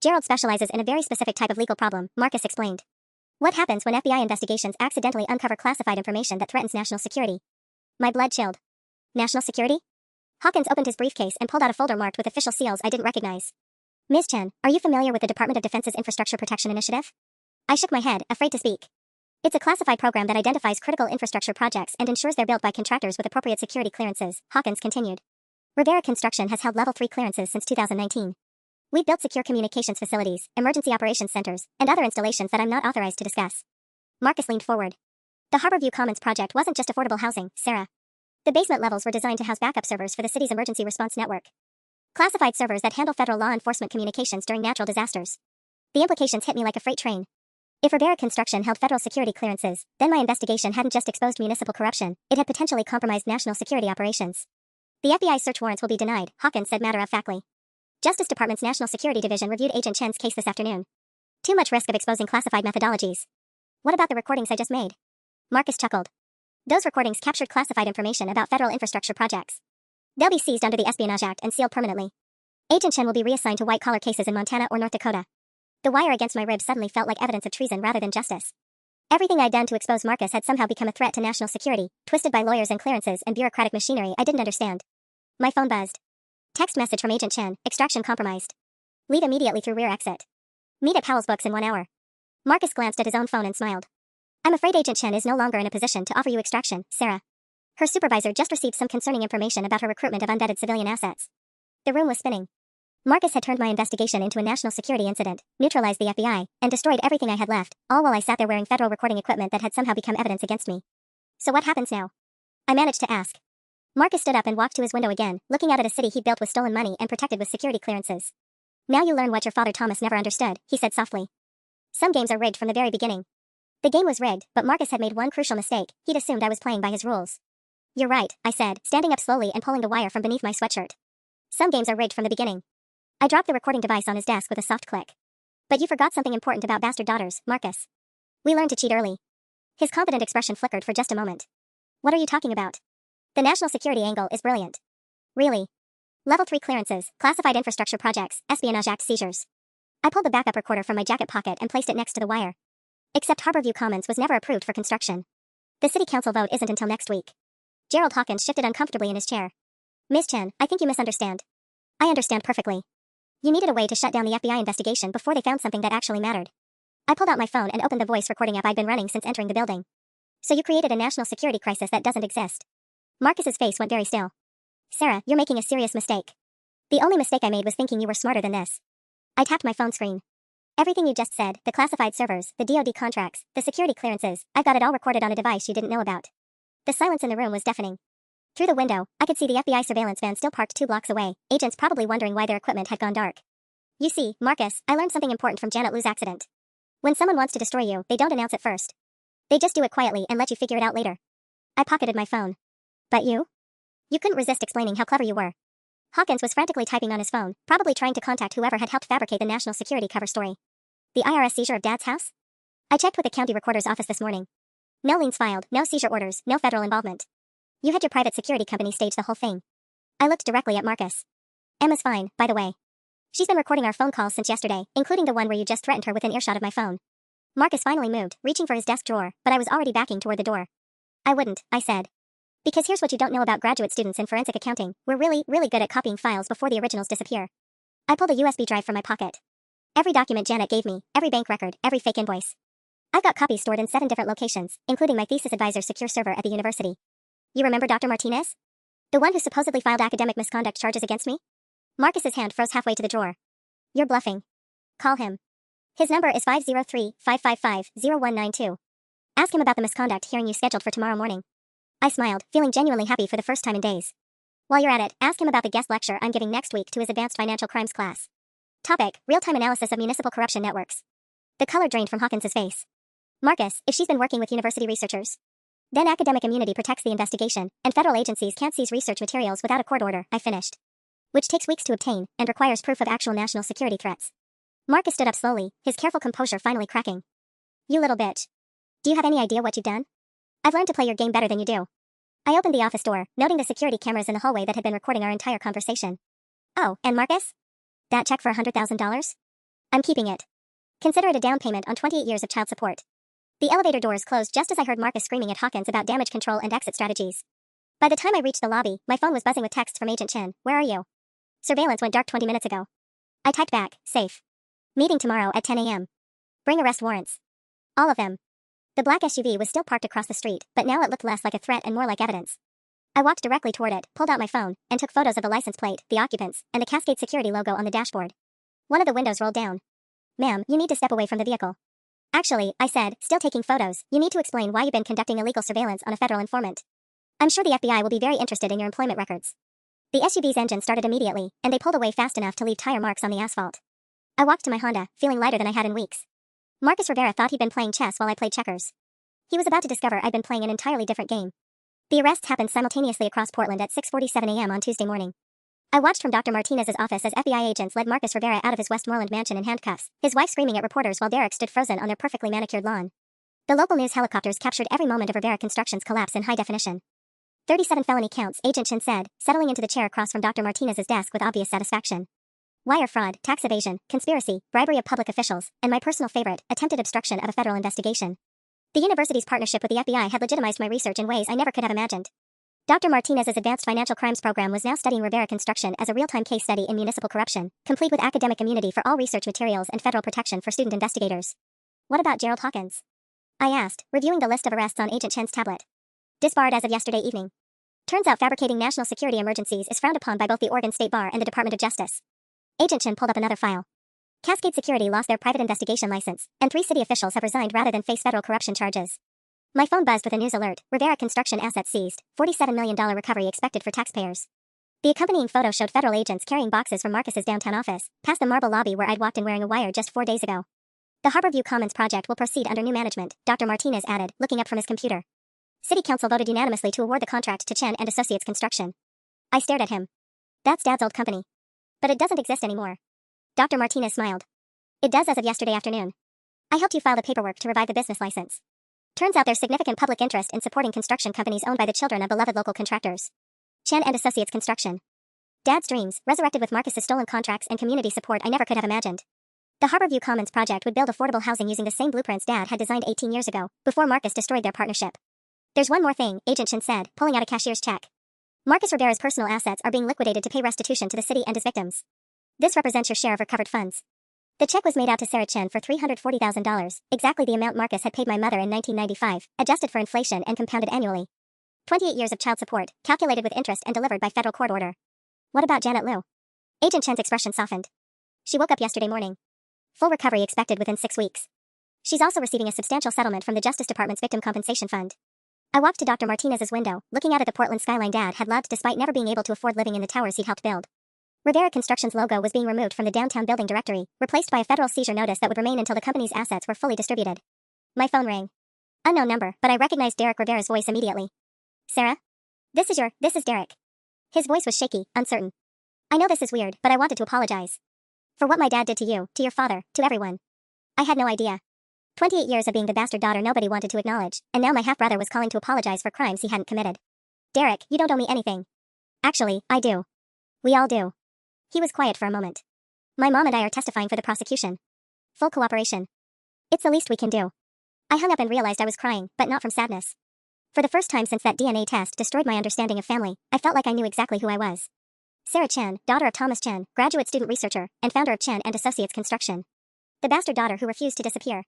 Gerald specializes in a very specific type of legal problem, Marcus explained. What happens when FBI investigations accidentally uncover classified information that threatens national security? My blood chilled. National security? Hawkins opened his briefcase and pulled out a folder marked with official seals I didn't recognize. Ms. Chen, are you familiar with the Department of Defense's Infrastructure Protection Initiative? I shook my head, afraid to speak. It's a classified program that identifies critical infrastructure projects and ensures they're built by contractors with appropriate security clearances, Hawkins continued. Rivera Construction has held Level 3 clearances since 2019. We've built secure communications facilities, emergency operations centers, and other installations that I'm not authorized to discuss. Marcus leaned forward. The Harborview Commons project wasn't just affordable housing, Sarah. The basement levels were designed to house backup servers for the city's emergency response network. Classified servers that handle federal law enforcement communications during natural disasters. The implications hit me like a freight train. If Rivera Construction held federal security clearances, then my investigation hadn't just exposed municipal corruption, it had potentially compromised national security operations. The FBI's search warrants will be denied, Hawkins said matter-of-factly. Justice Department's National Security Division reviewed Agent Chen's case this afternoon. Too much risk of exposing classified methodologies. What about the recordings I just made? Marcus chuckled. Those recordings captured classified information about federal infrastructure projects. They'll be seized under the Espionage Act and sealed permanently. Agent Chen will be reassigned to white-collar cases in Montana or North Dakota. The wire against my ribs suddenly felt like evidence of treason rather than justice. Everything I'd done to expose Marcus had somehow become a threat to national security, twisted by lawyers and clearances and bureaucratic machinery I didn't understand. My phone buzzed. Text message from Agent Chen, extraction compromised. Leave immediately through rear exit. Meet at Powell's Books in 1 hour. Marcus glanced at his own phone and smiled. I'm afraid Agent Chen is no longer in a position to offer you extraction, Sarah. Her supervisor just received some concerning information about her recruitment of unvetted civilian assets. The room was spinning. Marcus had turned my investigation into a national security incident, neutralized the FBI, and destroyed everything I had left, all while I sat there wearing federal recording equipment that had somehow become evidence against me. So what happens now? I managed to ask. Marcus stood up and walked to his window again, looking out at a city he'd built with stolen money and protected with security clearances. Now you learn what your father Thomas never understood, he said softly. Some games are rigged from the very beginning. The game was rigged, but Marcus had made one crucial mistake. He'd assumed I was playing by his rules. You're right, I said, standing up slowly and pulling the wire from beneath my sweatshirt. Some games are rigged from the beginning. I dropped the recording device on his desk with a soft click. But you forgot something important about bastard daughters, Marcus. We learned to cheat early. His confident expression flickered for just a moment. What are you talking about? The national security angle is brilliant. Really? Level 3 clearances, classified infrastructure projects, Espionage Act seizures. I pulled the backup recorder from my jacket pocket and placed it next to the wire. Except Harborview Commons was never approved for construction. The city council vote isn't until next week. Gerald Hawkins shifted uncomfortably in his chair. Ms. Chen, I think you misunderstand. I understand perfectly. You needed a way to shut down the FBI investigation before they found something that actually mattered. I pulled out my phone and opened the voice recording app I'd been running since entering the building. So you created a national security crisis that doesn't exist. Marcus's face went very still. Sarah, you're making a serious mistake. The only mistake I made was thinking you were smarter than this. I tapped my phone screen. Everything you just said, the classified servers, the DoD contracts, the security clearances, I've got it all recorded on a device you didn't know about. The silence in the room was deafening. Through the window, I could see the FBI surveillance van still parked 2 blocks away, agents probably wondering why their equipment had gone dark. You see, Marcus, I learned something important from Janet Liu's accident. When someone wants to destroy you, they don't announce it first. They just do it quietly and let you figure it out later. I pocketed my phone. But you? You couldn't resist explaining how clever you were. Hawkins was frantically typing on his phone, probably trying to contact whoever had helped fabricate the national security cover story. The IRS seizure of Dad's house? I checked with the county recorder's office this morning. No liens filed, no seizure orders, no federal involvement. You had your private security company stage the whole thing. I looked directly at Marcus. Emma's fine, by the way. She's been recording our phone calls since yesterday, including the one where you just threatened her within earshot of my phone. Marcus finally moved, reaching for his desk drawer, but I was already backing toward the door. I wouldn't, I said. Because here's what you don't know about graduate students in forensic accounting. We're really, really good at copying files before the originals disappear. I pulled a USB drive from my pocket. Every document Janet gave me, every bank record, every fake invoice. I've got copies stored in 7 different locations, including my thesis advisor's secure server at the university. You remember Dr. Martinez? The one who supposedly filed academic misconduct charges against me? Marcus's hand froze halfway to the drawer. You're bluffing. Call him. His number is 503-555-0192. Ask him about the misconduct hearing you scheduled for tomorrow morning. I smiled, feeling genuinely happy for the first time in days. While you're at it, ask him about the guest lecture I'm giving next week to his advanced financial crimes class. Topic: real-time analysis of municipal corruption networks. The color drained from Hawkins' face. Marcus, if she's been working with university researchers, then academic immunity protects the investigation, and federal agencies can't seize research materials without a court order, I finished. Which takes weeks to obtain, and requires proof of actual national security threats. Marcus stood up slowly, his careful composure finally cracking. You little bitch. Do you have any idea what you've done? I've learned to play your game better than you do. I opened the office door, noting the security cameras in the hallway that had been recording our entire conversation. Oh, and Marcus? That check for $100,000? I'm keeping it. Consider it a down payment on 28 years of child support. The elevator doors closed just as I heard Marcus screaming at Hawkins about damage control and exit strategies. By the time I reached the lobby, my phone was buzzing with texts from Agent Chen. Where are you? Surveillance went dark 20 minutes ago. I typed back, safe. Meeting tomorrow at 10 a.m. Bring arrest warrants. All of them. The black SUV was still parked across the street, but now it looked less like a threat and more like evidence. I walked directly toward it, pulled out my phone, and took photos of the license plate, the occupants, and the Cascade Security logo on the dashboard. One of the windows rolled down. Ma'am, you need to step away from the vehicle. Actually, I said, still taking photos, you need to explain why you've been conducting illegal surveillance on a federal informant. I'm sure the FBI will be very interested in your employment records. The SUV's engine started immediately, and they pulled away fast enough to leave tire marks on the asphalt. I walked to my Honda, feeling lighter than I had in weeks. Marcus Rivera thought he'd been playing chess while I played checkers. He was about to discover I'd been playing an entirely different game. The arrests happened simultaneously across Portland at 6:47 a.m. on Tuesday morning. I watched from Dr. Martinez's office as FBI agents led Marcus Rivera out of his Westmoreland mansion in handcuffs, his wife screaming at reporters while Derek stood frozen on their perfectly manicured lawn. The local news helicopters captured every moment of Rivera Construction's collapse in high definition. 37 felony counts, Agent Chen said, settling into the chair across from Dr. Martinez's desk with obvious satisfaction. Wire fraud, tax evasion, conspiracy, bribery of public officials, and my personal favorite, attempted obstruction of a federal investigation. The university's partnership with the FBI had legitimized my research in ways I never could have imagined. Dr. Martinez's advanced financial crimes program was now studying Rivera Construction as a real-time case study in municipal corruption, complete with academic immunity for all research materials and federal protection for student investigators. What about Gerald Hawkins? I asked, reviewing the list of arrests on Agent Chen's tablet. Disbarred as of yesterday evening. Turns out fabricating national security emergencies is frowned upon by both the Oregon State Bar and the Department of Justice. Agent Chen pulled up another file. Cascade Security lost their private investigation license, and 3 city officials have resigned rather than face federal corruption charges. My phone buzzed with a news alert. Rivera Construction assets seized. $47 million recovery expected for taxpayers. The accompanying photo showed federal agents carrying boxes from Marcus's downtown office, past the marble lobby where I'd walked in wearing a wire just 4 days ago. The Harborview Commons project will proceed under new management, Dr. Martinez added, looking up from his computer. City Council voted unanimously to award the contract to Chen and Associates Construction. I stared at him. That's Dad's old company. But it doesn't exist anymore. Dr. Martinez smiled. It does as of yesterday afternoon. I helped you file the paperwork to revive the business license. Turns out there's significant public interest in supporting construction companies owned by the children of beloved local contractors. Chen and Associates Construction. Dad's dreams, resurrected with Marcus's stolen contracts and community support I never could have imagined. The Harborview Commons project would build affordable housing using the same blueprints Dad had designed 18 years ago, before Marcus destroyed their partnership. There's one more thing, Agent Chen said, pulling out a cashier's check. Marcus Rivera's personal assets are being liquidated to pay restitution to the city and his victims. This represents your share of recovered funds. The check was made out to Sarah Chen for $340,000, exactly the amount Marcus had paid my mother in 1995, adjusted for inflation and compounded annually. 28 years of child support, calculated with interest and delivered by federal court order. What about Janet Liu? Agent Chen's expression softened. She woke up yesterday morning. Full recovery expected within 6 weeks. She's also receiving a substantial settlement from the Justice Department's Victim Compensation Fund. I walked to Dr. Martinez's window, looking out at the Portland skyline Dad had loved despite never being able to afford living in the towers he'd helped build. Rivera Construction's logo was being removed from the downtown building directory, replaced by a federal seizure notice that would remain until the company's assets were fully distributed. My phone rang. Unknown number, but I recognized Derek Rivera's voice immediately. Sarah? This is Derek. His voice was shaky, uncertain. I know this is weird, but I wanted to apologize. For what my dad did to you, to your father, to everyone. I had no idea. 28 years of being the bastard daughter nobody wanted to acknowledge, and now my half-brother was calling to apologize for crimes he hadn't committed. Derek, you don't owe me anything. Actually, I do. We all do. He was quiet for a moment. My mom and I are testifying for the prosecution. Full cooperation. It's the least we can do. I hung up and realized I was crying, but not from sadness. For the first time since that DNA test destroyed my understanding of family, I felt like I knew exactly who I was. Sarah Chen, daughter of Thomas Chen, graduate student researcher, and founder of Chen and Associates Construction. The bastard daughter who refused to disappear,